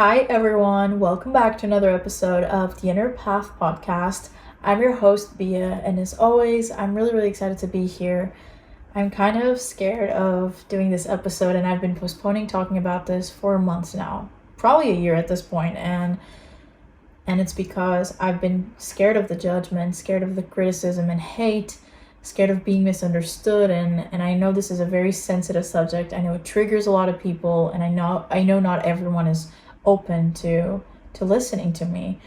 Hi, everyone. Welcome back to another episode of the Inner Path podcast. I'm your host, Bia, and as always, I'm really excited to be here. I'm kind of scared of doing this episode, and I've been postponing talking about this for months now, probably a year at this point, and it's because I've been scared of the judgment, scared of the criticism and hate, scared of being misunderstood, and I know this is a very sensitive subject. I know it triggers a lot of people, and I know not everyone is open to listening to me,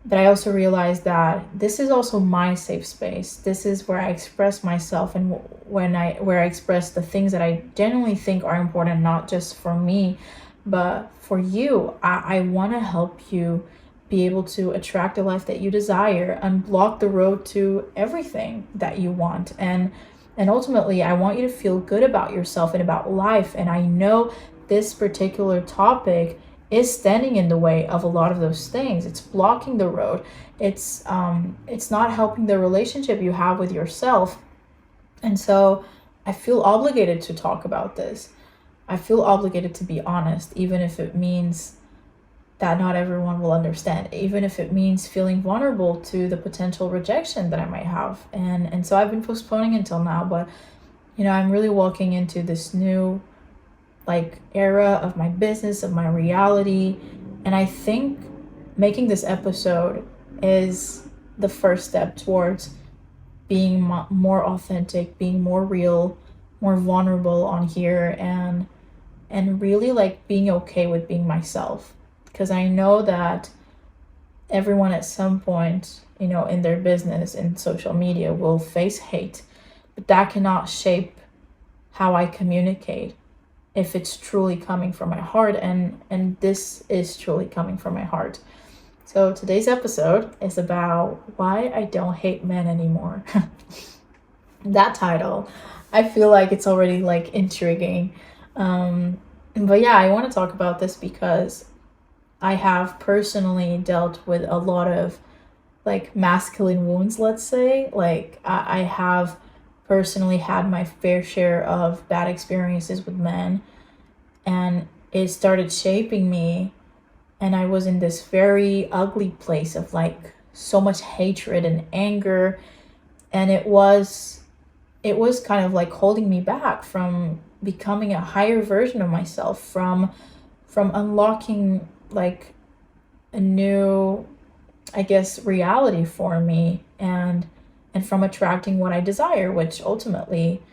but I also realize that this is also my safe space. This is where I express myself, and where I express the things that I genuinely think are important, not just for me but for you. I want to help you be able to attract a life that you desire, unblock the road to everything that you want, and ultimately I want you to feel good about yourself and about life. And I know this particular topic is standing in the way of a lot of those things. It's blocking the road. It's not helping the relationship you have with yourself. And so I feel obligated to talk about this. I feel obligated to be honest, even if it means that not everyone will understand, even if it means feeling vulnerable to the potential rejection that I might have. And so I've been postponing until now, but I'm really walking into this new era of my business, of my reality. And I think making this episode is the first step towards being more authentic, being more real, more vulnerable on here, and really being okay with being myself. Because I know that everyone at some point, in their business, in social media, will face hate, but that cannot shape how I communicate if it's truly coming from my heart, and this is truly coming from my heart. So today's episode is about why I don't hate men anymore. That title, I feel like it's already intriguing. But yeah, I want to talk about this because I have personally dealt with a lot of masculine wounds, let's say. I have personally had my fair share of bad experiences with men, and it started shaping me, and I was in this very ugly place of so much hatred and anger, and it was kind of holding me back from becoming a higher version of myself, from unlocking a new, I guess, reality for me, and from attracting what I desire, which ultimately,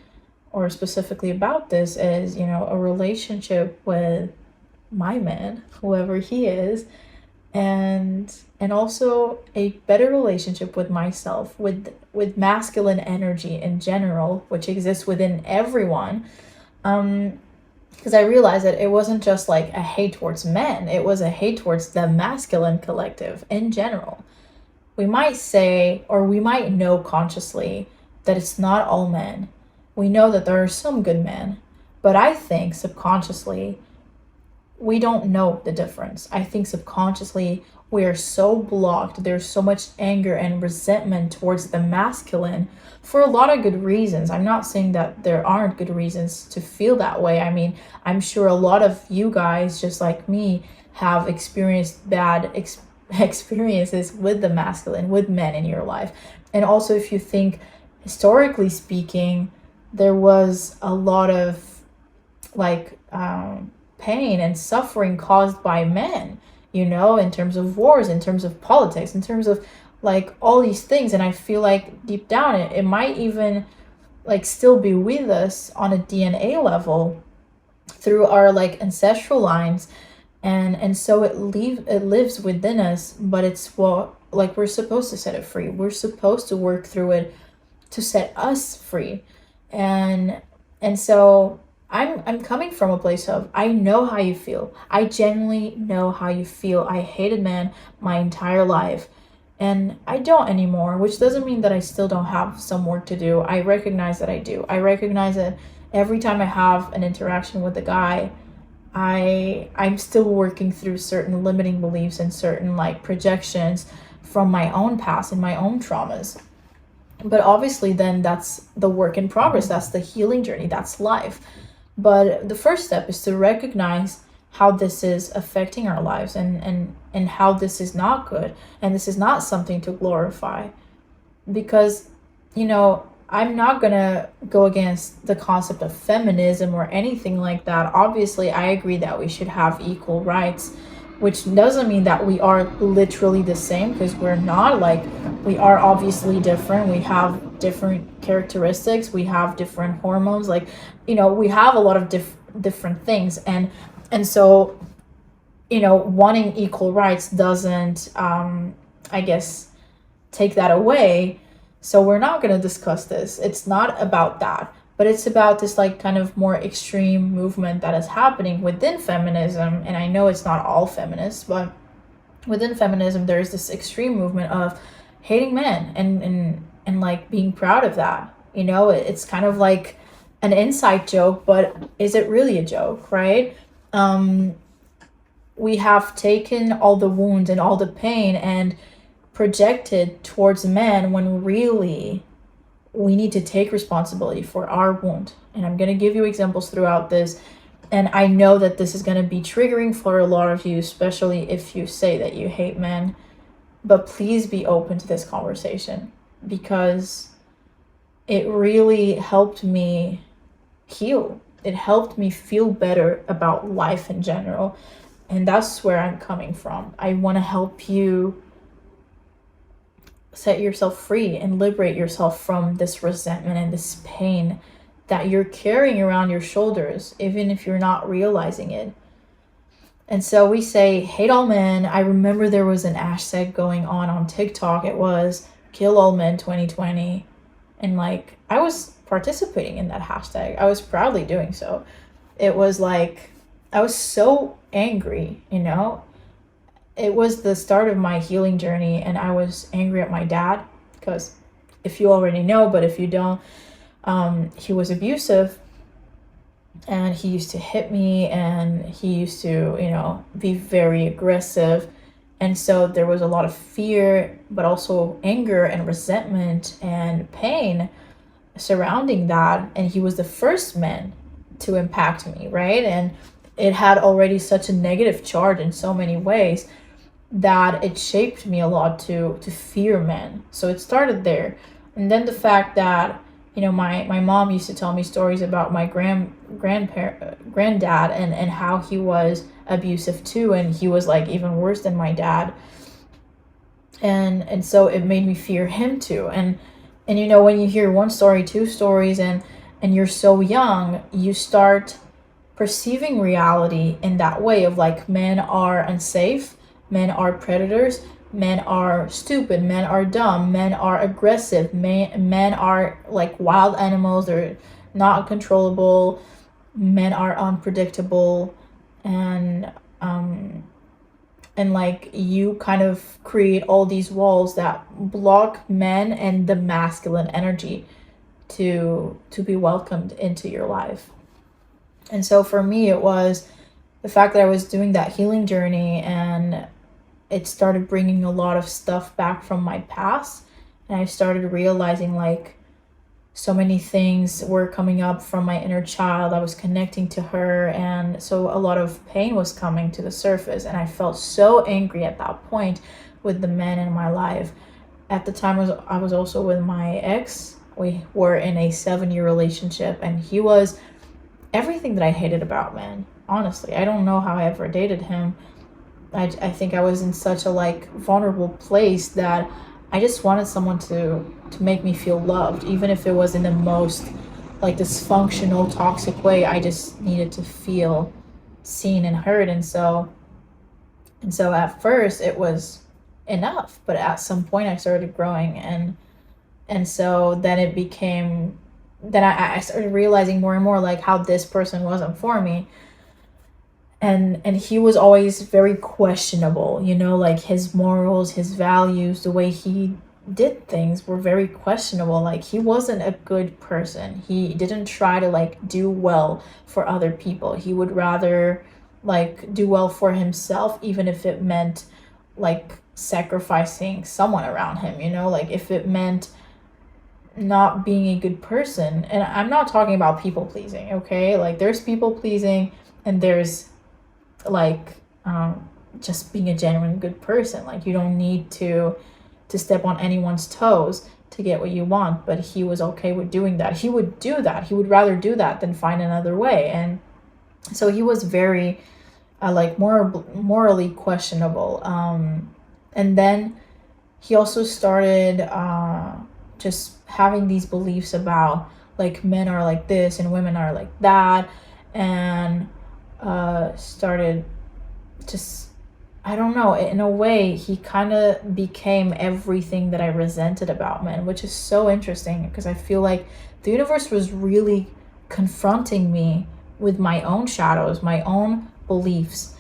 or specifically about this, is a relationship with my man, whoever he is, and also a better relationship with myself, with masculine energy in general, which exists within everyone. Because I realized that it wasn't just a hate towards men, it was a hate towards the masculine collective in general. We might say, or we might know consciously, that it's not all men. We know that there are some good men, but I think subconsciously we don't know the difference. I think subconsciously we are so blocked. There's so much anger and resentment towards the masculine for a lot of good reasons. I'm not saying that there aren't good reasons to feel that way. I mean, I'm sure a lot of you guys, just like me, have experienced bad experiences with the masculine, with men in your life. And also, if you think historically speaking, there was a lot of pain and suffering caused by men, in terms of wars, in terms of politics, in terms of all these things. And I feel deep down it might even still be with us on a DNA level through our ancestral lines, and so it lives within us. But it's what we're supposed to set it free. We're supposed to work through it to set us free. And so I'm coming from a place of, I know how you feel. I genuinely know how you feel. I hated men my entire life, and I don't anymore, which doesn't mean that I still don't have some work to do. I recognize that I do. I recognize that every time I have an interaction with a guy, I'm still working through certain limiting beliefs and certain projections from my own past and my own traumas. But obviously then that's the work in progress. That's the healing journey. That's life. But the first step is to recognize how this is affecting our lives, and how this is not good, and this is not something to glorify. Because, I'm not gonna go against the concept of feminism or anything like that. Obviously, I agree that we should have equal rights, which doesn't mean that we are literally the same, because we're not. Like, we are obviously different. We have different characteristics. We have different hormones. Like, we have a lot of different things, and so, wanting equal rights doesn't, I guess, take that away. So we're not going to discuss this. It's not about that, but it's about this like kind of more extreme movement that is happening within feminism. And I know it's not all feminists, but within feminism there's this extreme movement of hating men, and like being proud of that. It's kind of like an inside joke, but is it really a joke, right? We have taken all the wounds and all the pain and projected towards men, when really we need to take responsibility for our wound. And I'm going to give you examples throughout this. And I know that this is going to be triggering for a lot of you, especially if you say that you hate men. But please be open to this conversation, because it really helped me heal. It helped me feel better about life in general. And that's where I'm coming from. I want to help you set yourself free and liberate yourself from this resentment and this pain that you're carrying around your shoulders, even if you're not realizing it. And so we say, hate all men. I remember there was an hashtag going on TikTok. It was kill all men 2020. And like, I was participating in that hashtag. I was proudly doing so. It was like, I was so angry, It was the start of my healing journey, and I was angry at my dad, because if you already know, but if you don't, he was abusive, and he used to hit me, and he used to, be very aggressive. And so there was a lot of fear, but also anger and resentment and pain surrounding that. And he was the first man to impact me, right? And it had already such a negative charge in so many ways that it shaped me a lot to fear men. So it started there. And then the fact that, my mom used to tell me stories about my granddad, and how he was abusive too, and he was like even worse than my dad. And so it made me fear him too. And when you hear one story, two stories, and you're so young, you start perceiving reality in that way of like, men are unsafe, men are predators, men are stupid, men are dumb, men are aggressive, men are like wild animals, they're not controllable, men are unpredictable, and like, you kind of create all these walls that block men and the masculine energy to be welcomed into your life. And so for me, it was the fact that I was doing that healing journey, and it started bringing a lot of stuff back from my past. And I started realizing like so many things were coming up from my inner child. I was connecting to her. And so a lot of pain was coming to the surface. And I felt so angry at that point with the men in my life. At the time, I was also with my ex. We were in a 7-year relationship, and he was everything that I hated about men. Honestly, I don't know how I ever dated him. I think I was in such a like vulnerable place that I just wanted someone to make me feel loved, even if it was in the most like dysfunctional, toxic way. I just needed to feel seen and heard. And so at first it was enough, but at some point I started growing, and so then it became, then I started realizing more and more like how this person wasn't for me. And he was always very questionable, like his morals, his values, the way he did things were very questionable. Like, he wasn't a good person. He didn't try to like do well for other people. He would rather like do well for himself, even if it meant like sacrificing someone around him, like if it meant not being a good person. And I'm not talking about people pleasing, okay? Like, there's people pleasing and there's like just being a genuine good person. Like, you don't need to step on anyone's toes to get what you want. But he was okay with doing that. He would do that. He would rather do that than find another way. And so he was very like morally questionable. And then he also started just having these beliefs about like men are like this and women are like that, and started just, I don't know, in a way he kind of became everything that I resented about men, which is so interesting because I feel like the universe was really confronting me with my own shadows, my own beliefs.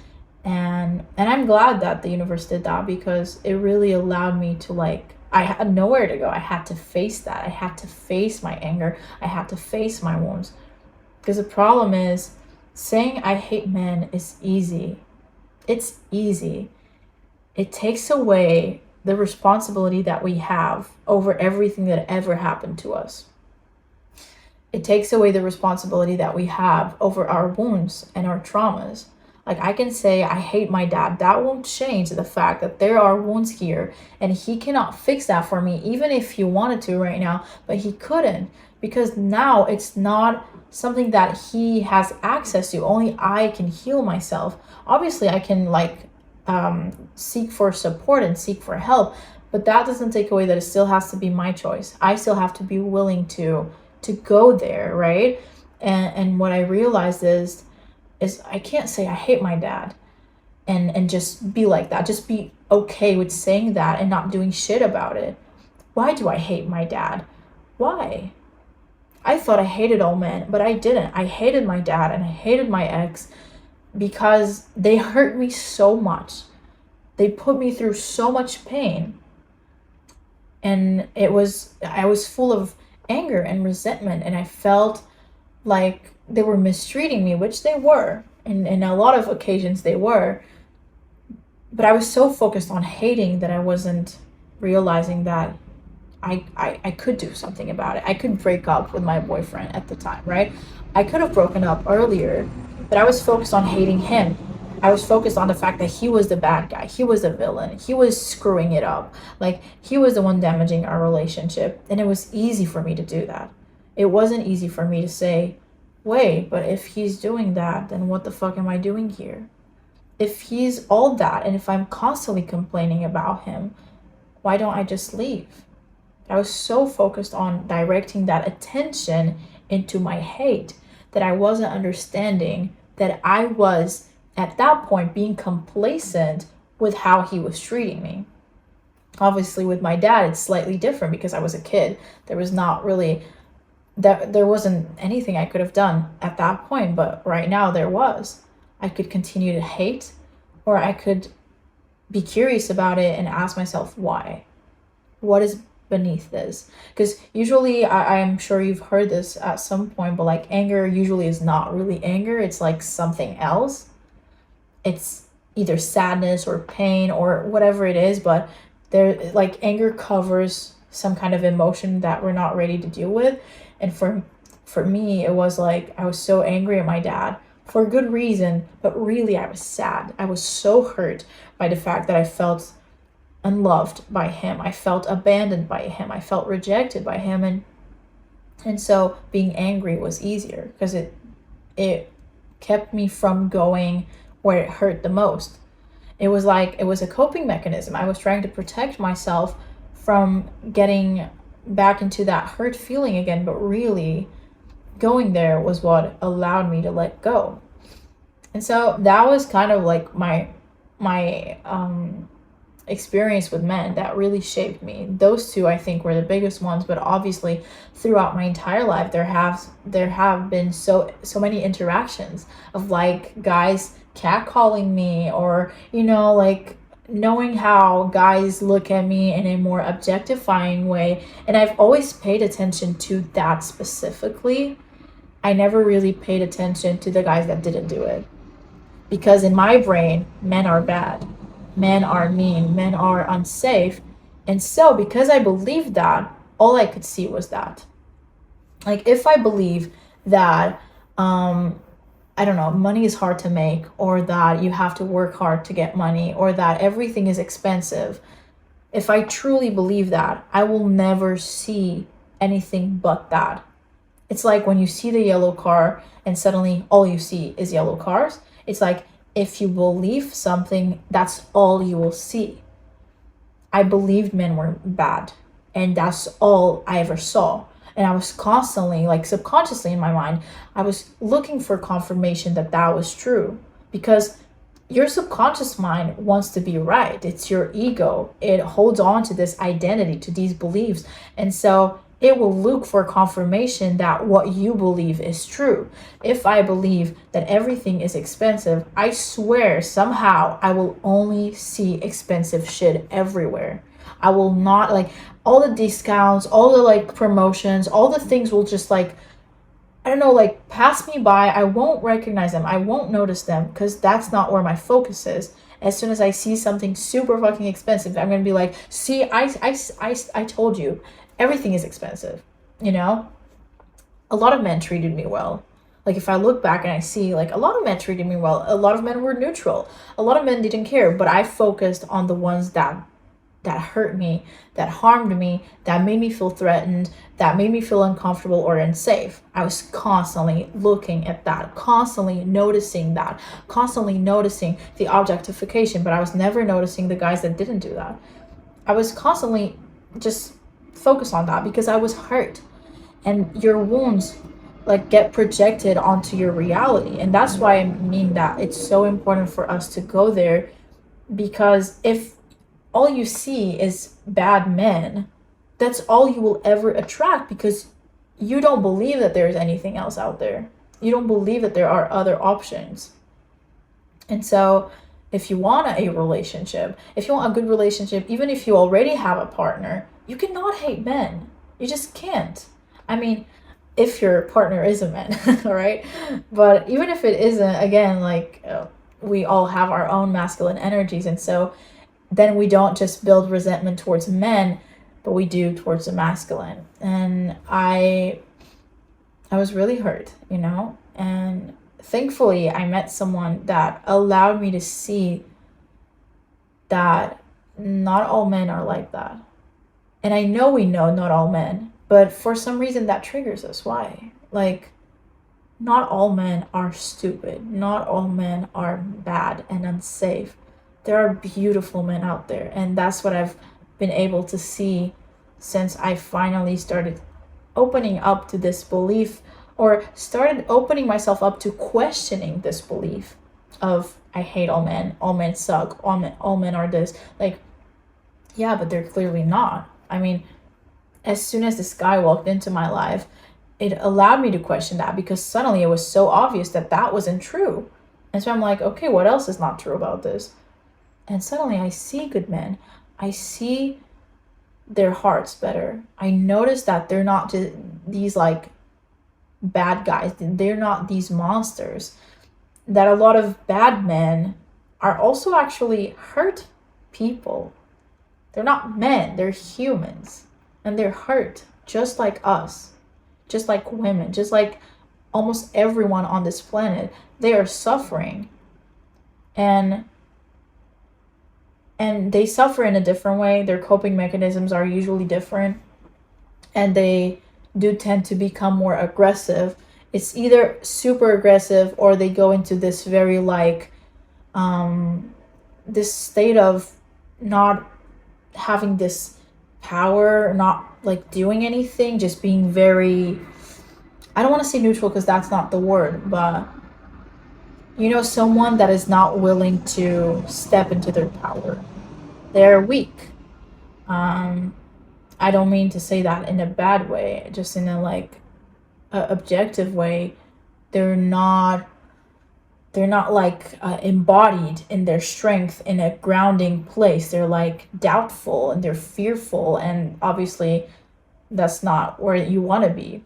And I'm glad that the universe did that, because it really allowed me to, like, I had nowhere to go. I had to face that. I had to face my anger. I had to face my wounds. Because the problem is, saying I hate men is easy. It's easy. It takes away the responsibility that we have over everything that ever happened to us. It takes away the responsibility that we have over our wounds and our traumas. Like, I can say I hate my dad. That won't change the fact that there are wounds here and he cannot fix that for me, even if he wanted to right now, but he couldn't, because now it's not something that he has access to. Only I can heal myself. Obviously, I can seek for support and seek for help, but that doesn't take away that it still has to be my choice. I still have to be willing to go there, right? And what I realized is I can't say I hate my dad and just be like that. Just be okay with saying that and not doing shit about it. Why do I hate my dad? Why? I thought I hated all men, but I didn't. I hated my dad and I hated my ex because they hurt me so much. They put me through so much pain. And I was full of anger and resentment, and I felt like they were mistreating me, which they were. And in a lot of occasions they were. But I was so focused on hating that I wasn't realizing that I could do something about it. I could break up with my boyfriend at the time, right? I could have broken up earlier, but I was focused on hating him. I was focused on the fact that he was the bad guy. He was the villain. He was screwing it up. Like, he was the one damaging our relationship. And it was easy for me to do that. It wasn't easy for me to say, wait, but if he's doing that, then what the fuck am I doing here? If he's all that, and if I'm constantly complaining about him, why don't I just leave? I was so focused on directing that attention into my hate that I wasn't understanding that I was, at that point, being complacent with how he was treating me. Obviously, with my dad, it's slightly different because I was a kid. There wasn't anything I could have done at that point, but right now there was. I could continue to hate, or I could be curious about it and ask myself why. What is beneath this? Because usually, I'm sure you've heard this at some point, but like, anger usually is not really anger. It's like something else. It's either sadness or pain or whatever it is, but like, anger covers some kind of emotion that we're not ready to deal with. And for me, it was like, I was so angry at my dad for good reason, but really I was sad. I was so hurt by the fact that I felt unloved by him. I felt abandoned by him. I felt rejected by him. And so being angry was easier because it kept me from going where it hurt the most. It was a coping mechanism. I was trying to protect myself from getting back into that hurt feeling again, but really going there was what allowed me to let go. And so that was kind of like my experience with men that really shaped me. Those two, I think, were the biggest ones, but obviously throughout my entire life there have been so many interactions of like guys catcalling me, or like knowing how guys look at me in a more objectifying way, and I've always paid attention to that specifically. I never really paid attention to the guys that didn't do it, because in my brain, men are bad, men are mean, men are unsafe. And so because I believed that, all I could see was that. Like, if I believe that I don't know, money is hard to make, or that you have to work hard to get money, or that everything is expensive. If I truly believe that, I will never see anything but that. It's like when you see the yellow car and suddenly all you see is yellow cars. It's like if you believe something, that's all you will see. I believed men were bad, and that's all I ever saw. And I was constantly, like subconsciously in my mind, I was looking for confirmation that that was true, because your subconscious mind wants to be right. It's your ego. It holds on to this identity, to these beliefs. And so it will look for confirmation that what you believe is true. If I believe that everything is expensive, I swear somehow I will only see expensive shit everywhere. I will not, like, all the discounts, all the like promotions, all the things will just like, I don't know, like pass me by. I won't recognize them. I won't notice them because that's not where my focus is. As soon as I see something super fucking expensive, I'm going to be like, see, I told you, everything is expensive, you know? A lot of men treated me well. Like if I look back and I see like a lot of men treated me well, a lot of men were neutral. A lot of men didn't care, but I focused on the ones that hurt me, that harmed me, that made me feel threatened, that made me feel uncomfortable or unsafe. I was constantly looking at that, constantly noticing that, constantly noticing the objectification, but I was never noticing the guys that didn't do that. I was constantly just focused on that because I was hurt. And your wounds like get projected onto your reality. And that's why I mean that it's so important for us to go there, because if all you see is bad men, that's all you will ever attract, because you don't believe that there's anything else out there. You don't believe that there are other options. And so if you want a relationship, if you want a good relationship, even if you already have a partner, you cannot hate men. You just can't. I mean, if your partner is a man, all right? But even if it isn't, again, like we all have our own masculine energies. And so then we don't just build resentment towards men, but we do towards the masculine. And I was really hurt, you know? And thankfully I met someone that allowed me to see that not all men are like that. And I know we know not all men, but for some reason that triggers us. Why? Like, not all men are stupid. Not all men are bad and unsafe. There are beautiful men out there, and that's what I've been able to see since I finally started opening up to this belief, or started opening myself up to questioning this belief of I hate all men suck, all men are this. Like, yeah, but they're clearly not. I mean, as soon as this guy walked into my life, it allowed me to question that, because suddenly it was so obvious that that wasn't true. And so I'm like, okay, what else is not true about this? And suddenly I see good men. I see their hearts better. I notice that they're not just these like bad guys. They're not these monsters. That a lot of bad men are also actually hurt people. They're not men, they're humans. And they're hurt just like us, just like women, just like almost everyone on this planet. They are suffering. And they suffer in a different way. Their coping mechanisms are usually different, and they do tend to become more aggressive. It's either super aggressive, or they go into this very like this state of not having this power, not like doing anything, just being very, I don't want to say neutral because that's not the word, but you know, someone that is not willing to step into their power. They're weak. I don't mean to say that in a bad way, just in a like objective way. They're not like embodied in their strength in a grounding place. They're like doubtful and they're fearful, and obviously that's not where you want to be.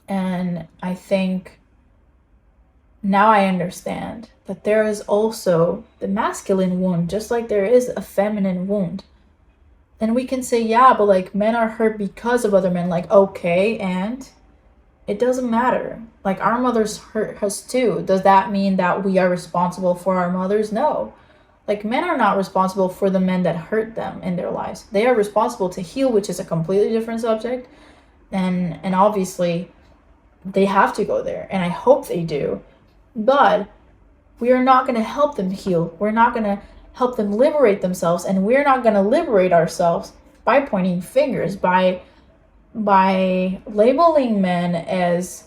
And I think now I understand that there is also the masculine wound, just like there is a feminine wound. And we can say, yeah, but like men are hurt because of other men. Like, okay, and It doesn't matter. Like, our mothers hurt us too. Does that mean that we are responsible for our mothers? No. Like, men are not responsible for the men that hurt them in their lives. They are responsible to heal, which is a completely different subject. And obviously they have to go there, and I hope they do. But we are not going to help them heal. We're not going to help them liberate themselves, and we're not going to liberate ourselves by pointing fingers, by labeling men as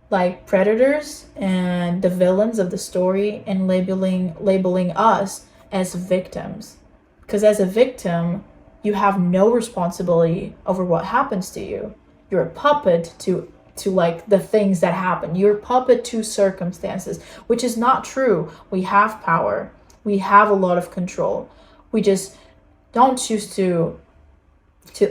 like predators and the villains of the story, and labeling us as victims. Because as a victim, you have no responsibility over what happens to you. You're a puppet to like the things that happen. You're a puppet to circumstances, which is not true. We have power. We have a lot of control. We just don't choose to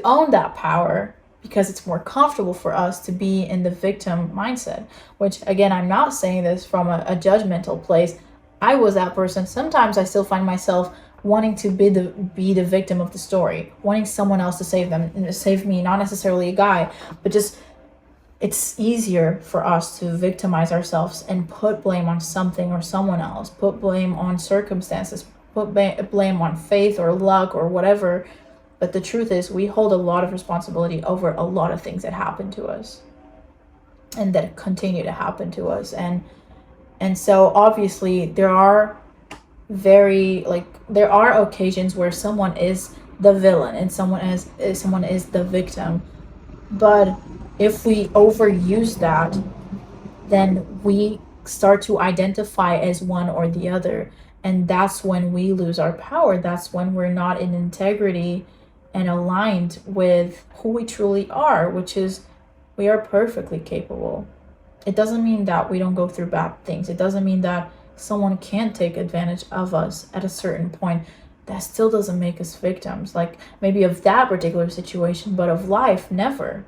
own that power, because it's more comfortable for us to be in the victim mindset. Which, again, I'm not saying this from a judgmental place. I was that person. Sometimes I still find myself wanting to be the victim of the story, wanting someone else to save me, not necessarily a guy, but just, it's easier for us to victimize ourselves and put blame on something or someone else, put blame on circumstances, put blame on faith or luck or whatever. But the truth is, we hold a lot of responsibility over a lot of things that happen to us and that continue to happen to us. And so obviously there are occasions where someone is the villain and someone is the victim. But if we overuse that, then we start to identify as one or the other. And that's when we lose our power. That's when we're not in integrity and aligned with who we truly are, which is, we are perfectly capable. It doesn't mean that we don't go through bad things. It doesn't mean that someone can't take advantage of us at a certain point. That still doesn't make us victims, like maybe of that particular situation, but of life, never.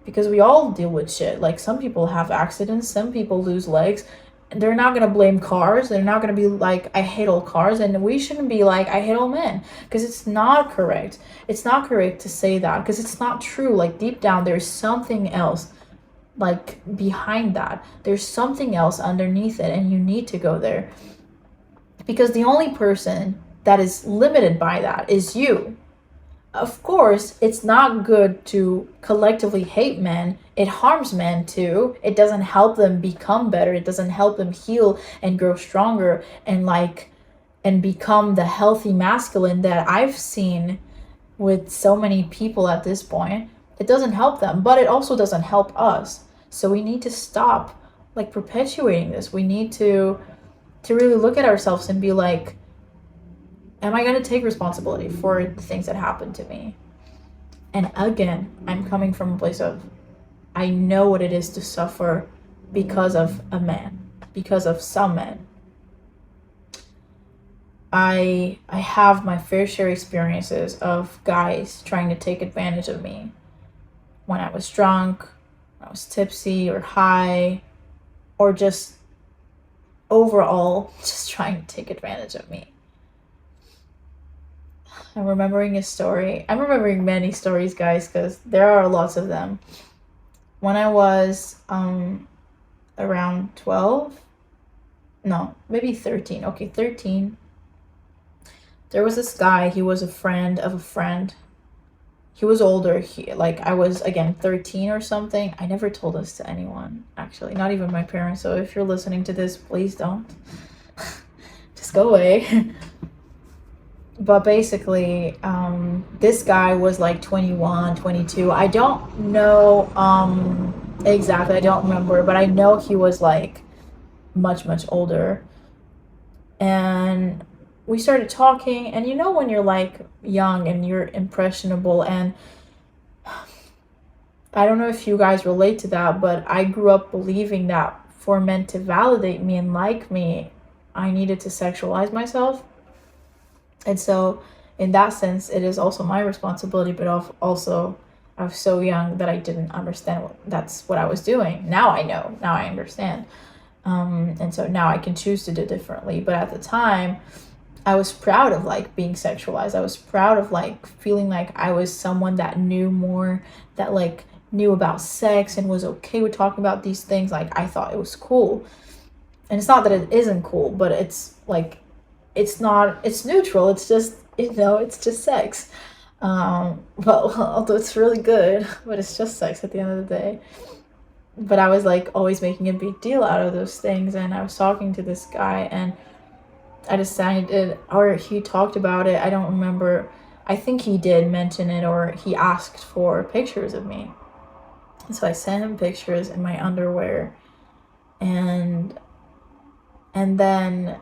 Because we all deal with shit. Like, some people have accidents, some people lose legs, and they're not going to blame cars. They're not going to be like, I hate all cars. And we shouldn't be like, I hate all men, because it's not correct. It's not correct to say that, because it's not true. Like, deep down, there's something else, like, behind that. There's something else underneath it, and you need to go there. Because the only person that is limited by that is you. Of course, it's not good to collectively hate men. It harms men too. It doesn't help them become better. It doesn't help them heal and grow stronger and become the healthy masculine that I've seen with so many people at this point. It doesn't help them, but it also doesn't help us. So we need to stop like perpetuating this. We need to really look at ourselves and be like, am I going to take responsibility for the things that happen to me? And again, I'm coming from a place of, I know what it is to suffer because of a man, because of some men. I have my fair share experiences of guys trying to take advantage of me when I was drunk, when I was tipsy or high, or just overall just trying to take advantage of me. I'm remembering a story. I'm remembering many stories, guys, because there are lots of them. When I was around 12, no, maybe 13. Okay, 13. There was this guy. He was a friend of a friend. He was older. I was, again, 13 or something. I never told this to anyone, actually, not even my parents. So if you're listening to this, please don't. Just go away. But basically, this guy was like 21, 22. I don't know exactly. I don't remember. But I know he was like much, much older. And we started talking. And you know when you're like young and you're impressionable. And I don't know if you guys relate to that. But I grew up believing that for men to validate me and like me, I needed to sexualize myself. And so in that sense, it is also my responsibility, but also I was so young that I didn't understand that's what I was doing. Now I know, now I understand. And so now I can choose to do differently. But at the time, I was proud of like being sexualized. I was proud of like feeling like I was someone that knew more, that like knew about sex and was okay with talking about these things, like I thought it was cool. And it's not that it isn't cool, but it's like it's not, it's neutral. It's just, it's just sex. Well, although it's really good, but it's just sex at the end of the day. But I was like always making a big deal out of those things, and I was talking to this guy, and I decided, or he talked about it. I don't remember. I think he did mention it, or he asked for pictures of me. So I sent him pictures in my underwear, and then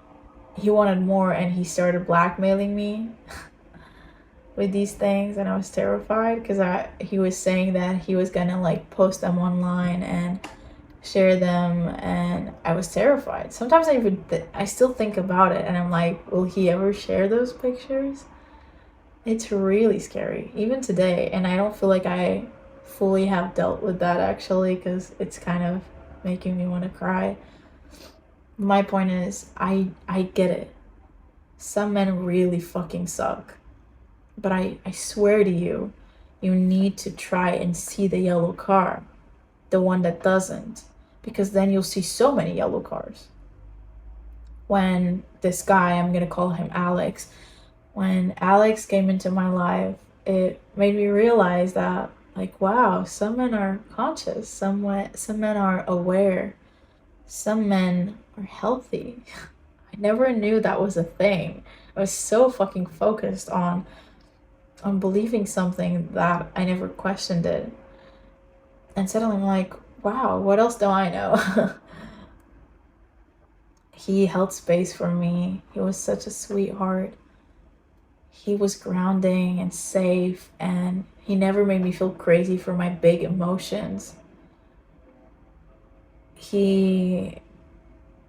he wanted more, and he started blackmailing me with these things, and I was terrified because he was saying that he was gonna like post them online and share them, and I was terrified. Sometimes I still think about it, and I'm like, will he ever share those pictures? It's really scary, even today, and I don't feel like I fully have dealt with that actually, because it's kind of making me want to cry. My point is, I get it. Some men really fucking suck. But I swear to you, you need to try and see the yellow car, the one that doesn't, because then you'll see so many yellow cars. When this guy, I'm gonna call him Alex, when Alex came into my life, it made me realize that, like, wow, some men are conscious, some men are aware, some men are healthy. I never knew that was a thing. I was so fucking focused on believing something that I never questioned it. And suddenly I'm like, wow, what else do I know? He held space for me. He was such a sweetheart. He was grounding and safe, and he never made me feel crazy for my big emotions. He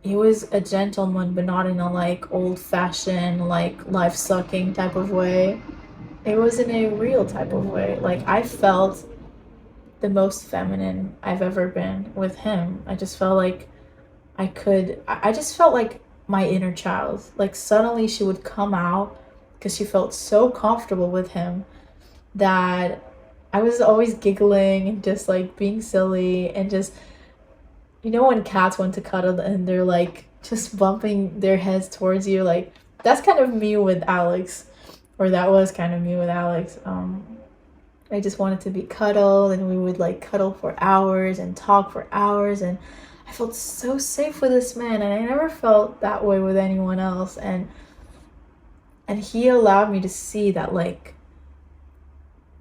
was a gentleman, but not in a like old-fashioned, like life-sucking type of way. It was in a real type of way. Like, I felt the most feminine I've ever been with him. I just felt like I just felt like my inner child. Like, suddenly she would come out because she felt so comfortable with him that I was always giggling and just like being silly, and just, when cats want to cuddle and they're like just bumping their heads towards you, like that's kind of me with Alex. Or that was kind of me with Alex. I just wanted to be cuddled, and we would like cuddle for hours and talk for hours, and I felt so safe with this man, and I never felt that way with anyone else. And he allowed me to see that, like,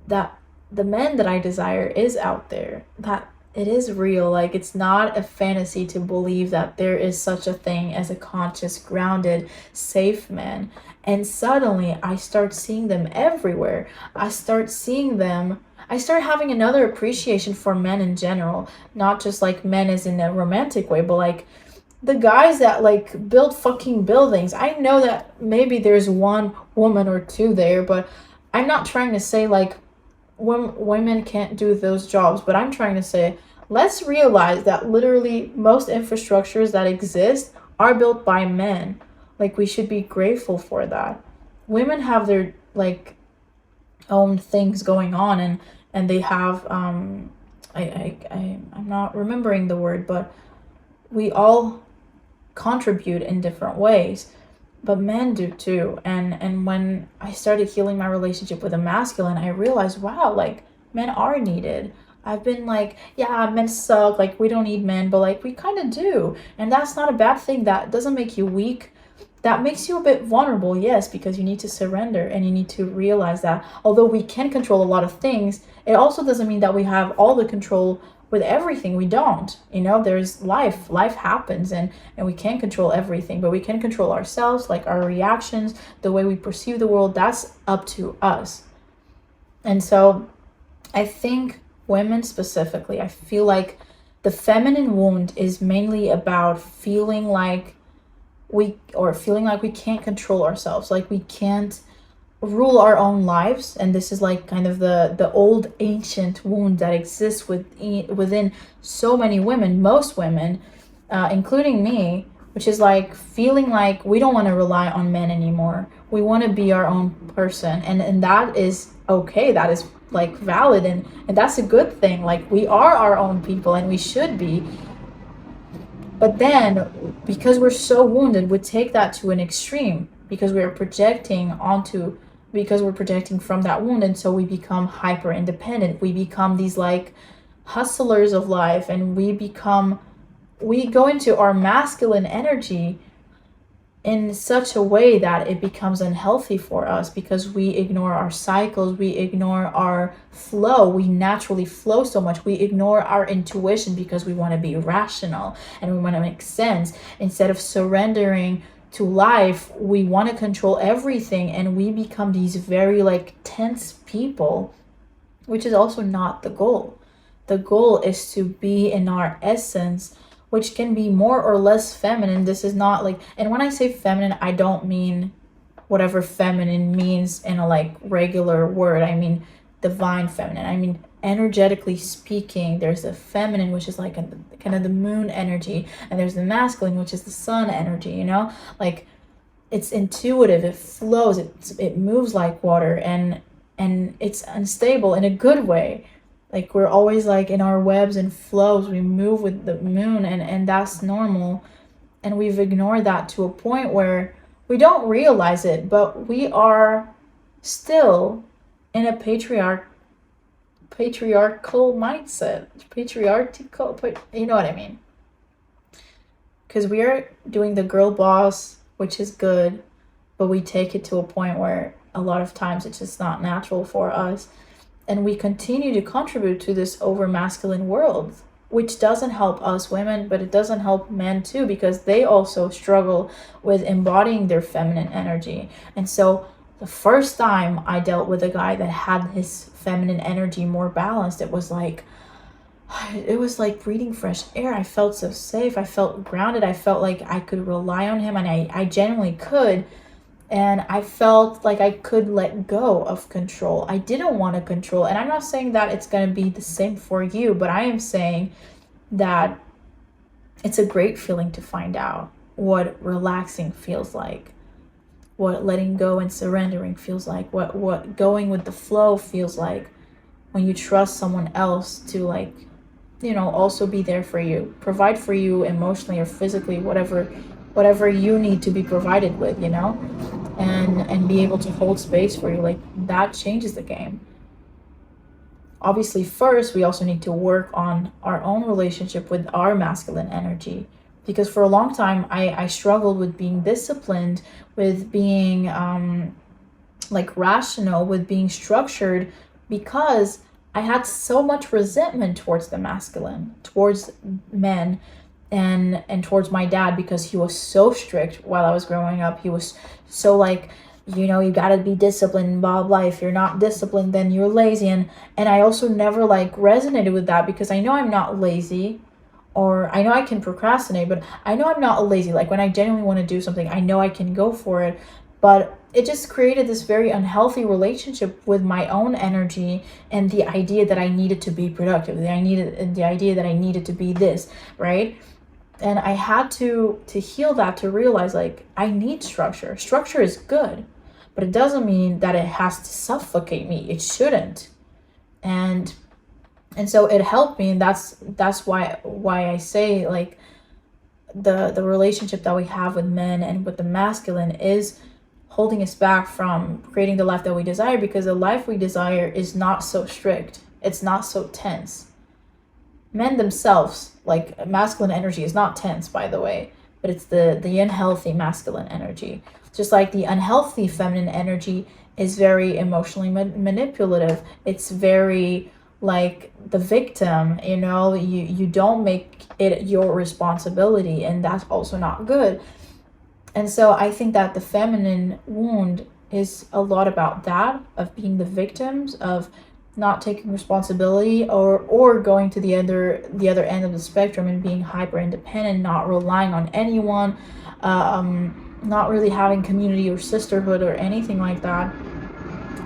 that the man that I desire is out there, that it is real. Like, it's not a fantasy to believe that there is such a thing as a conscious, grounded, safe man. And suddenly I start seeing them everywhere. I start having another appreciation for men in general, not just like men as in a romantic way, but like the guys that like build fucking buildings. I know that maybe there's one woman or two there, but I'm not trying to say like women can't do those jobs, but I'm trying to say, let's realize that literally most infrastructures that exist are built by men. Like, we should be grateful for that. Women have their like own things going on, and they have I'm not remembering the word, but we all contribute in different ways. But men do too. And when I started healing my relationship with a masculine, I realized, wow, like, men are needed. I've been like, yeah, men suck, like, we don't need men, but like, we kind of do. And that's not a bad thing. That doesn't make you weak. That makes you a bit vulnerable, yes, because you need to surrender, and you need to realize that although we can control a lot of things, it also doesn't mean that we have all the control with everything. We don't. There's life happens, and we can't control everything, but we can control ourselves, like our reactions, the way we perceive the world. That's up to us. And so I think women specifically, I feel like the feminine wound is mainly about feeling like we can't control ourselves, like we can't rule our own lives. And this is like kind of the old ancient wound that exists within so many women, most women, including me, which is like feeling like we don't want to rely on men anymore. We want to be our own person, and that is okay. That is like valid, and that's a good thing. Like, we are our own people and we should be. But then, because we're so wounded, we take that to an extreme because we're projecting from that wound, and so we become hyper independent. We become these like hustlers of life, and we go into our masculine energy in such a way that it becomes unhealthy for us because we ignore our cycles, we ignore our flow. We naturally flow so much. We ignore our intuition because we want to be rational and we want to make sense. Instead of surrendering to life, we want to control everything, and we become these very like tense people, which is also not the goal. The goal is to be in our essence, which can be more or less feminine. This is not like, and when I say feminine, I don't mean whatever feminine means in a like regular word. I mean divine feminine. I mean energetically speaking, there's the feminine, which is like kind of the moon energy, and there's the masculine, which is the sun energy, you know? Like, it's intuitive, it flows, it moves like water, and it's unstable in a good way. Like, we're always like in our webs and flows, we move with the moon, and that's normal. And we've ignored that to a point where we don't realize it, but we are still in a patriarchal mindset. You know what I mean? Because we are doing the girl boss, which is good, but we take it to a point where a lot of times it's just not natural for us. And we continue to contribute to this over masculine world, which doesn't help us women, but it doesn't help men too, because they also struggle with embodying their feminine energy. And so the first time I dealt with a guy that had his feminine energy more balanced, it was like breathing fresh air. I felt so safe. I felt grounded. I felt like I could rely on him, and I genuinely could. And I felt like I could let go of control. I didn't want to control. And I'm not saying that it's going to be the same for you, but I am saying that it's a great feeling to find out what relaxing feels like, what letting go and surrendering feels like, what going with the flow feels like when you trust someone else to, like, you know, also be there for you, provide for you emotionally or physically, whatever you need to be provided with, you know, and be able to hold space for you. Like, that changes the game. Obviously, first we also need to work on our own relationship with our masculine energy, because for a long time I struggled with being disciplined, with being like rational, with being structured, because I had so much resentment towards the masculine, towards men, and towards my dad, because he was so strict while I was growing up. He was so like, you know, you gotta be disciplined, blah blah. If you're not disciplined, then you're lazy. And I also never like resonated with that, because I know I'm not lazy, or I know I can procrastinate, but I know I'm not lazy. Like, when I genuinely want to do something, I know I can go for it. But it just created this very unhealthy relationship with my own energy, and the idea that I needed to be productive, the idea that I needed to be this, right? And I had to heal that, to realize, like, I need structure. Structure is good, but it doesn't mean that it has to suffocate me. It shouldn't. And so it helped me, and that's why I say, like, the relationship that we have with men and with the masculine is holding us back from creating the life that we desire, because the life we desire is not so strict. It's not so tense. Men themselves, like, masculine energy is not tense, by the way, but it's the unhealthy masculine energy. Just like the unhealthy feminine energy is very emotionally manipulative. It's very like the victim, you know, you don't make it your responsibility, and that's also not good. And so I think that the feminine wound is a lot about that, of being the victims, of not taking responsibility, or going to the other end of the spectrum and being hyper independent, not relying on anyone, not really having community or sisterhood or anything like that.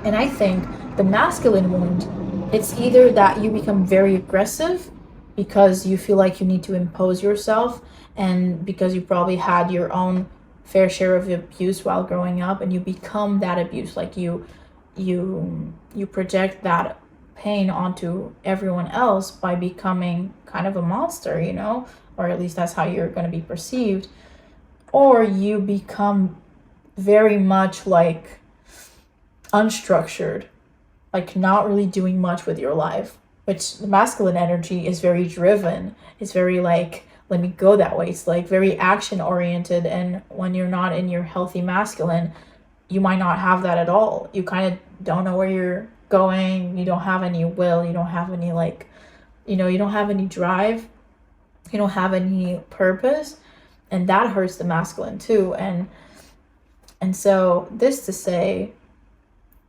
And I think the masculine wound, it's either that you become very aggressive because you feel like you need to impose yourself, and because you probably had your own fair share of abuse while growing up, and you become that abuse. Like you project that pain onto everyone else by becoming kind of a monster, or at least that's how you're going to be perceived. Or you become very much like unstructured, like not really doing much with your life, which the masculine energy is very driven. It's very like, let me go that way. It's like very action oriented. And when you're not in your healthy masculine, you might not have that at all. You kind of don't know where you're going. You don't have any will. You don't have any you don't have any drive. You don't have any purpose. And that hurts the masculine too. And so this to say,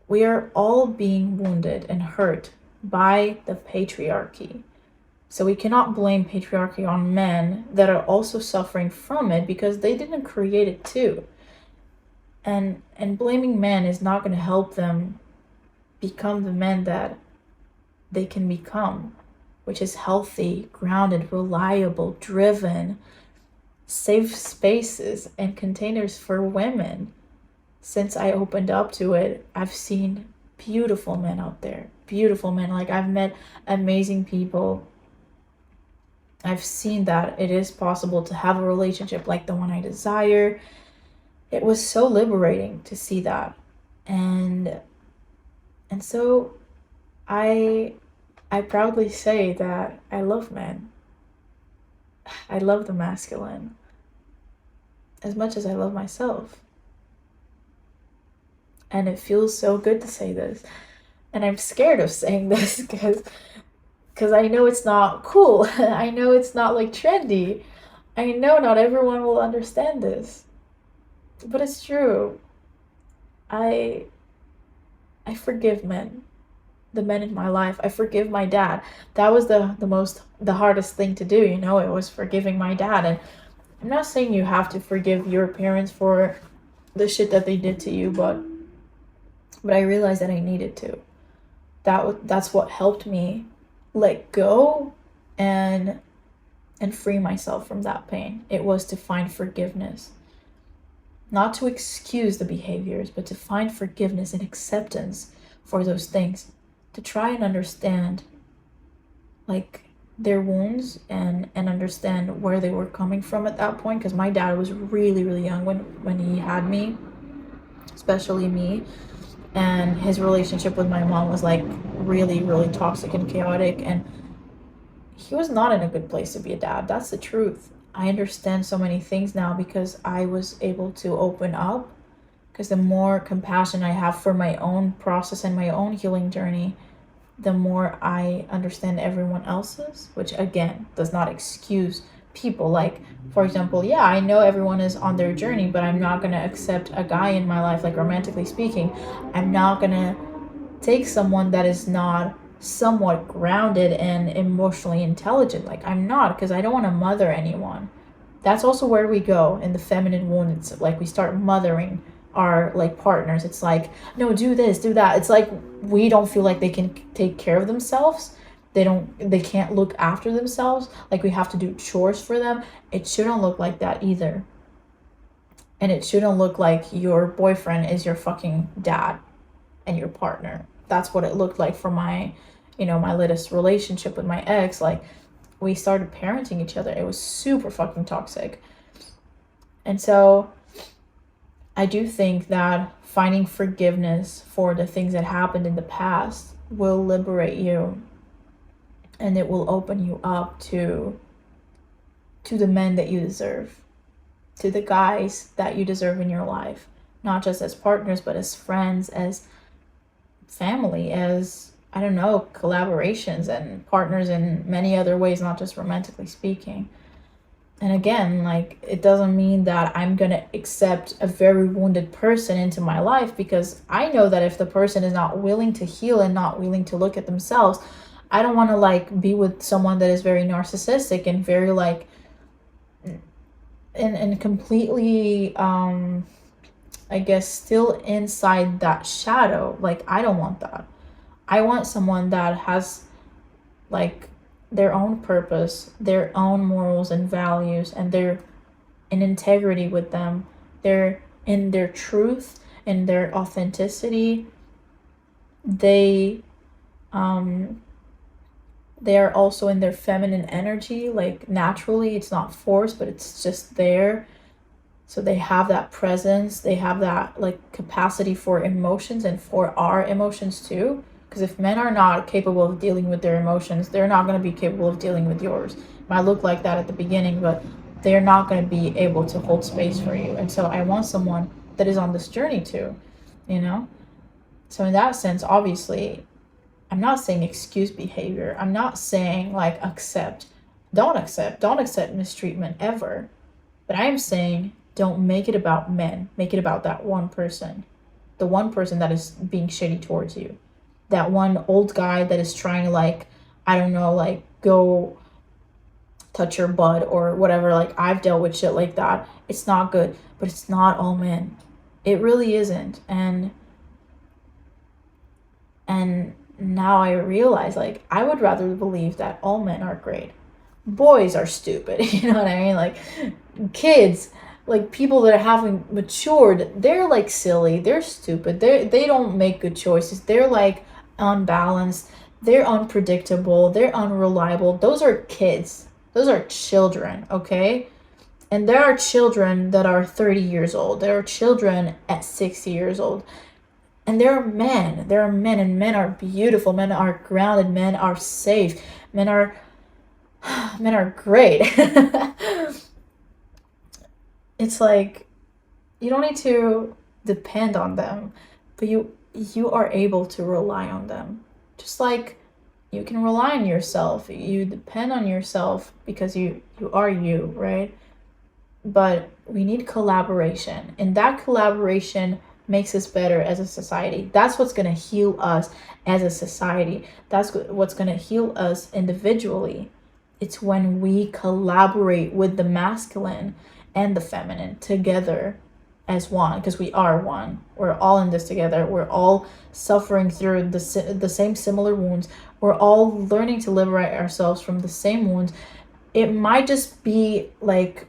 we are all being wounded and hurt by the patriarchy. So we cannot blame patriarchy on men that are also suffering from it, because they didn't create it too. And blaming men is not going to help them become the men that they can become, which is healthy, grounded, reliable, driven, safe spaces and containers for women. Since I opened up to it, I've seen beautiful men out there. Beautiful men. Like, I've met amazing people. I've seen that it is possible to have a relationship like the one I desire. It was so liberating to see that. And so I proudly say that I love men. I love the masculine as much as I love myself. And it feels so good to say this. And I'm scared of saying this because I know it's not cool. I know it's not like trendy. I know not everyone will understand this. But it's true. I forgive men. The men in my life. I forgive my dad. That was the hardest thing to do, it was forgiving my dad. And I'm not saying you have to forgive your parents for the shit that they did to you, but I realized that I needed to. That's what helped me let go and free myself from that pain. It was to find forgiveness. Not to excuse the behaviors, but to find forgiveness and acceptance for those things. To try and understand like their wounds and understand where they were coming from at that point. Because my dad was really, really young when he had me, especially me. And his relationship with my mom was like really, really toxic and chaotic. And he was not in a good place to be a dad. That's the truth. I understand so many things now because I was able to open up. Because the more compassion I have for my own process and my own healing journey, the more I understand everyone else's, which again does not excuse people. Like, for example, yeah, I know everyone is on their journey, but I'm not gonna accept a guy in my life, like romantically speaking. I'm not gonna take someone that is not somewhat grounded and emotionally intelligent. Like, I'm not, because I don't want to mother anyone. That's also where we go in the feminine wound. It's like we start mothering our like partners. It's like, no, do this, do that. It's like we don't feel like they can take care of themselves. They can't look after themselves. Like, we have to do chores for them. It shouldn't look like that either. And it shouldn't look like your boyfriend is your fucking dad and your partner. That's what it looked like for my latest relationship with my ex. Like, we started parenting each other. It was super fucking toxic. And so I do think that finding forgiveness for the things that happened in the past will liberate you. And it will open you up to the men that you deserve, to the guys that you deserve in your life, not just as partners, but as friends, as family, as, I don't know, collaborations and partners in many other ways, not just romantically speaking. And again, like, it doesn't mean that I'm going to accept a very wounded person into my life, because I know that if the person is not willing to heal and not willing to look at themselves, I don't want to like be with someone that is very narcissistic and very like and completely I guess still inside that shadow. Like, I don't want that. I want someone that has like their own purpose, their own morals and values, and they're in integrity with them, they're in their truth, in their authenticity. They they are also in their feminine energy, like naturally. It's not forced, but it's just there. So they have that presence, they have that like capacity for emotions and for our emotions too. Because if men are not capable of dealing with their emotions, they're not going to be capable of dealing with yours. It might look like that at the beginning, but they're not going to be able to hold space for you. And so I want someone that is on this journey too, you know? So in that sense, obviously, I'm not saying excuse behavior. I'm not saying like don't accept mistreatment ever. But I am saying don't make it about men. Make it about that one person. The one person that is being shitty towards you. That one old guy that is trying to like, I don't know, like go touch your butt or whatever. Like I've dealt with shit like that. It's not good, but it's not all men. It really isn't. And now I realize like I would rather believe that all men are great. Boys are stupid, you know what I mean? Like kids, like people that haven't matured, they're like silly, they're stupid, they don't make good choices, they're like unbalanced, they're unpredictable, they're unreliable. Those are kids, those are children, okay? And there are children that are 30 years old, there are children at 60 years old, and there are men, and men are beautiful, men are grounded, men are safe, men are men are great. It's like you don't need to depend on them, but you are able to rely on them. Just like you can rely on yourself. You depend on yourself because you are you, right? But we need collaboration, and that collaboration makes us better as a society. That's what's going to heal us as a society. That's what's going to heal us individually. It's when we collaborate with the masculine and the feminine together as one, because we are one. We're all in this together. We're all suffering through the same similar wounds. We're all learning to liberate ourselves from the same wounds. It might just be like,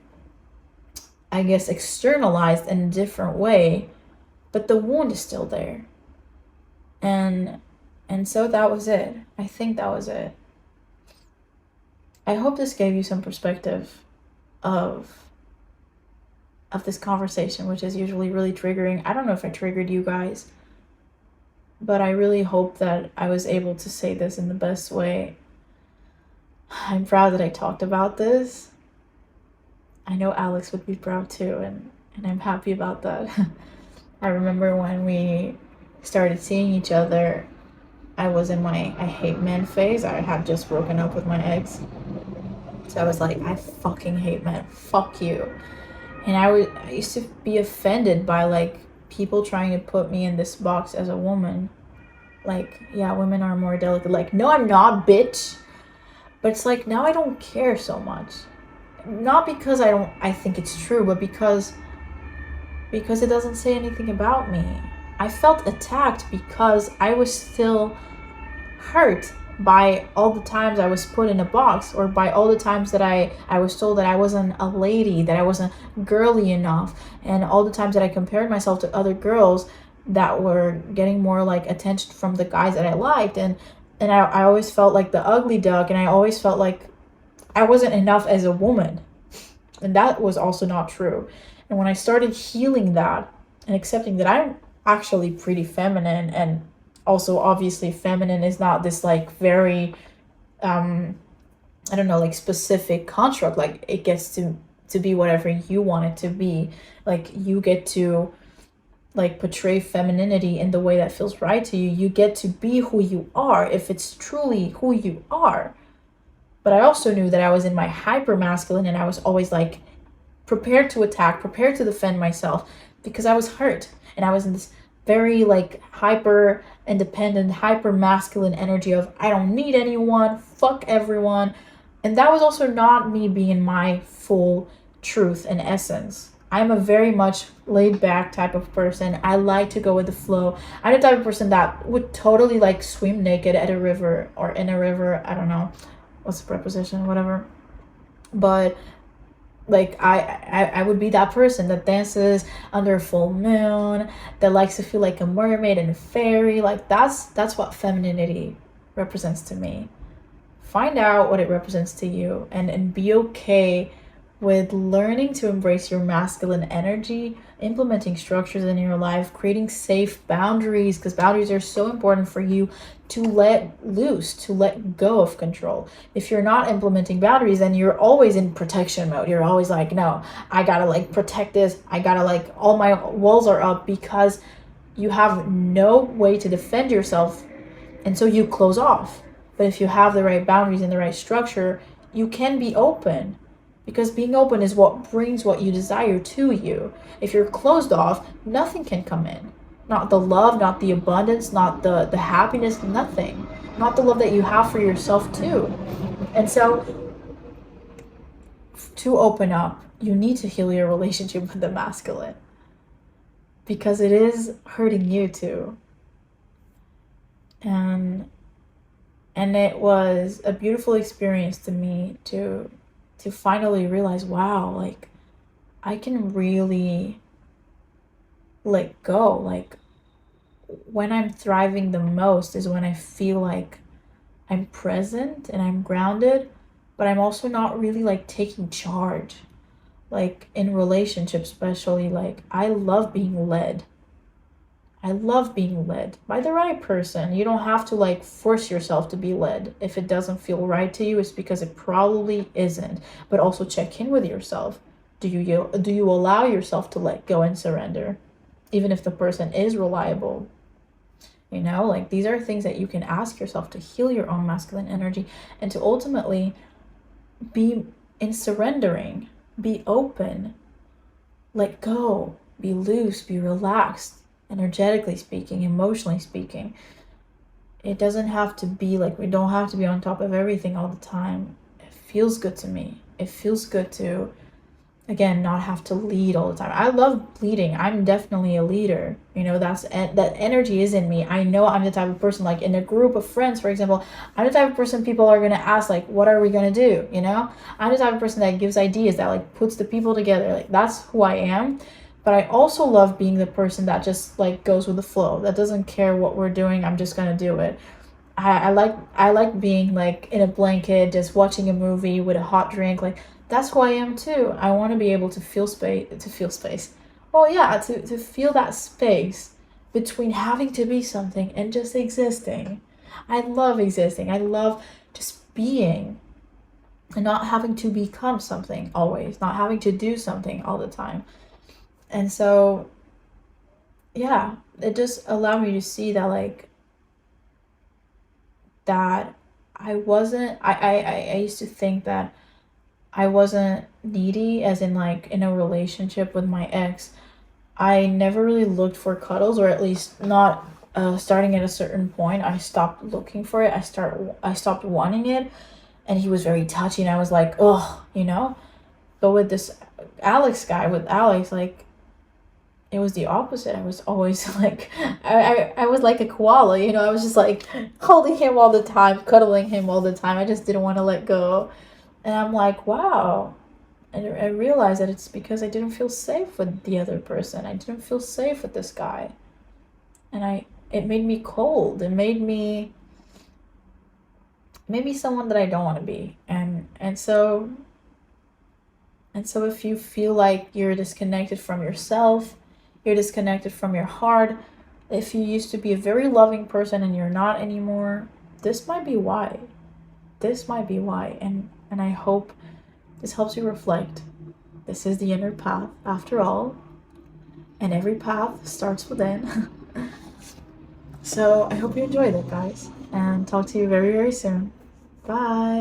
I guess, externalized in a different way, but the wound is still there. And so that was it. I think that was it. I hope this gave you some perspective of this conversation, which is usually really triggering. I don't know if I triggered you guys, but I really hope that I was able to say this in the best way. I'm proud that I talked about this. I know Alex would be proud too, and I'm happy about that. I remember when we started seeing each other, I was in my I hate men phase. I had just broken up with my ex. So I was like, I fucking hate men. Fuck you. And I used to be offended by like people trying to put me in this box as a woman. Like, yeah, women are more delicate. Like, no, I'm not, bitch. But it's like now I don't care so much. Not because I think it's true, but because it doesn't say anything about me. I felt attacked because I was still hurt by all the times I was put in a box, or by all the times that I was told that I wasn't a lady, that I wasn't girly enough, and all the times that I compared myself to other girls that were getting more like attention from the guys that I liked, and I always felt like the ugly duck, and I always felt like I wasn't enough as a woman. And that was also not true. And when I started healing that and accepting that I'm actually pretty feminine, and also obviously feminine is not this like very I don't know, like specific construct. Like it gets to be whatever you want it to be. Like you get to like portray femininity in the way that feels right to you. You get to be who you are if it's truly who you are. But I also knew that I was in my hyper masculine, and I was always like prepared to attack, prepared to defend myself, because I was hurt, and I was in this very like hyper independent, hyper masculine energy of I don't need anyone, fuck everyone. And that was also not me being my full truth and essence. I'm a very much laid back type of person. I like to go with the flow. I'm the type of person that would totally like swim naked at a river or in a river. I don't know what's the preposition, whatever. But Like I would be that person that dances under a full moon, that likes to feel like a mermaid and a fairy. Like that's what femininity represents to me. Find out what it represents to you, and be okay with learning to embrace your masculine energy, implementing structures in your life, creating safe boundaries, because boundaries are so important for you to let loose, to let go of control. If you're not implementing boundaries, then you're always in protection mode. You're always like, no, I gotta like protect this. I gotta like, all my walls are up, because you have no way to defend yourself. And so you close off. But if you have the right boundaries and the right structure, you can be open, because being open is what brings what you desire to you. If you're closed off, nothing can come in. Not the love, not the abundance, not the happiness, nothing. Not the love that you have for yourself too. And so to open up, you need to heal your relationship with the masculine, because it is hurting you too. And it was a beautiful experience to me to finally realize, wow, like I can really let go. Like when I'm thriving the most is when I feel like I'm present and I'm grounded, but I'm also not really like taking charge. Like in relationships, especially, like I love being led. I love being led by the right person. You don't have to like force yourself to be led. If it doesn't feel right to you, it's because it probably isn't. But also check in with yourself. Do you allow yourself to let go and surrender, even if the person is reliable? Like these are things that you can ask yourself to heal your own masculine energy, and to ultimately be in surrendering, be open, let go, be loose, be relaxed, energetically speaking, emotionally speaking. It doesn't have to be like, we don't have to be on top of everything all the time. It feels good to me. It feels good to, again, not have to lead all the time. I love leading. I'm definitely a leader. That energy is in me. I know I'm the type of person, like in a group of friends, for example, I'm the type of person people are going to ask, like, what are we going to do? I'm the type of person that gives ideas, that like puts the people together. Like that's who I am. But I also love being the person that just like goes with the flow, that doesn't care what we're doing. I'm just going to do it. I like being like in a blanket, just watching a movie with a hot drink. Like that's who I am too. I want to be able to feel space. Well, yeah, to feel that space between having to be something and just existing. I love existing. I love just being and not having to become something always, not having to do something all the time. And so, yeah, it just allowed me to see that like that I used to think that I wasn't needy, as in like in a relationship with my ex. I never really looked for cuddles, or at least not starting at a certain point. I stopped looking for it. I stopped wanting it, and he was very touchy, and I was like, oh. But with this with Alex, like it was the opposite. I was always like, I was like a koala, I was just like holding him all the time, cuddling him all the time. I just didn't want to let go. And I'm like, wow. And I realized that it's because I didn't feel safe with the other person. I didn't feel safe with this guy. And it made me cold. It made me someone that I don't want to be. And so if you feel like you're disconnected from yourself, you're disconnected from your heart, if you used to be a very loving person and you're not anymore, this might be why. And I hope this helps you reflect. This is the inner path, after all, and every path starts within. So I hope you enjoyed it, guys, and talk to you very, very soon. Bye.